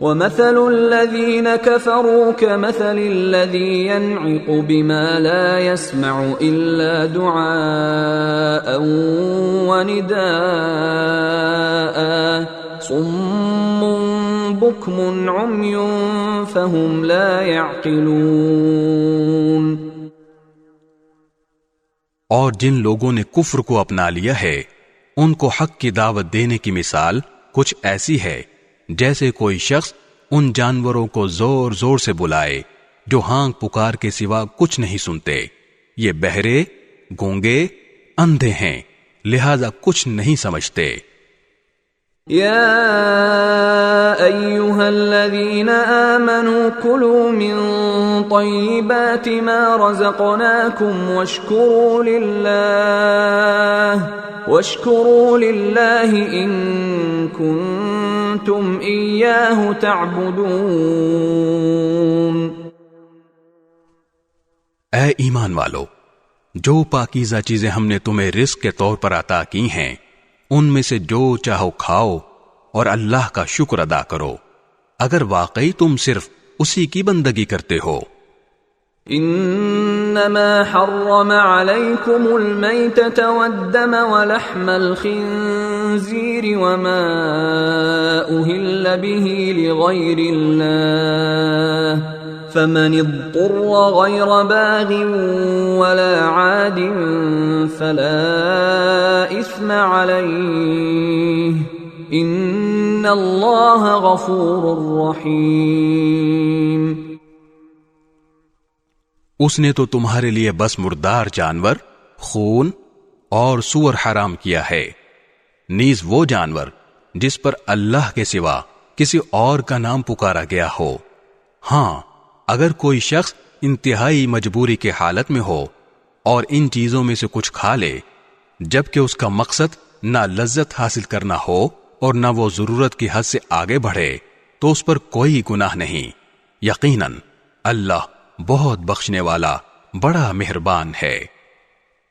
وَمَثَلُ الَّذِينَ كَفَرُوا كَمَثَلِ الَّذِي يَنْعِقُ بِمَا لَا يَسْمَعُ إِلَّا دُعَاءً وَنِدَاءً صُمٌّ بُكْمٌ عُمْيٌ فَهُمْ لَا يَعْقِلُونَ۔ اور جن لوگوں نے کفر کو اپنا لیا ہے ان کو حق کی دعوت دینے کی مثال کچھ ایسی ہے جیسے کوئی شخص ان جانوروں کو زور زور سے بلائے جو ہانک پکار کے سوا کچھ نہیں سنتے، یہ بہرے، گونگے، اندھے ہیں، لہذا کچھ نہیں سمجھتے۔ یا ایہا الذین آمنوا کلوا من طیبات ما رزقناکم واشکروا للہ ان کنتم ایاہ تعبدون۔ اے ایمان والو، جو پاکیزہ چیزیں ہم نے تمہیں رزق کے طور پر عطا کی ہیں ان میں سے جو چاہو کھاؤ اور اللہ کا شکر ادا کرو اگر واقعی تم صرف اسی کی بندگی کرتے ہو۔ انما حرم علیکم المیتۃ والدم ولحم الخنزیر وما اہل به لغیر اللہ فمن اضطر غیر باغ ولا عاد فلا اثم علیہ ان اللہ غفور رحیم۔ اس نے تو تمہارے لیے بس مردار جانور، خون اور سور حرام کیا ہے، نیز وہ جانور جس پر اللہ کے سوا کسی اور کا نام پکارا گیا ہو۔ ہاں، اگر کوئی شخص انتہائی مجبوری کے حالت میں ہو اور ان چیزوں میں سے کچھ کھا لے جبکہ اس کا مقصد نہ لذت حاصل کرنا ہو اور نہ وہ ضرورت کی حد سے آگے بڑھے تو اس پر کوئی گناہ نہیں، یقیناً اللہ بہت بخشنے والا بڑا مہربان ہے۔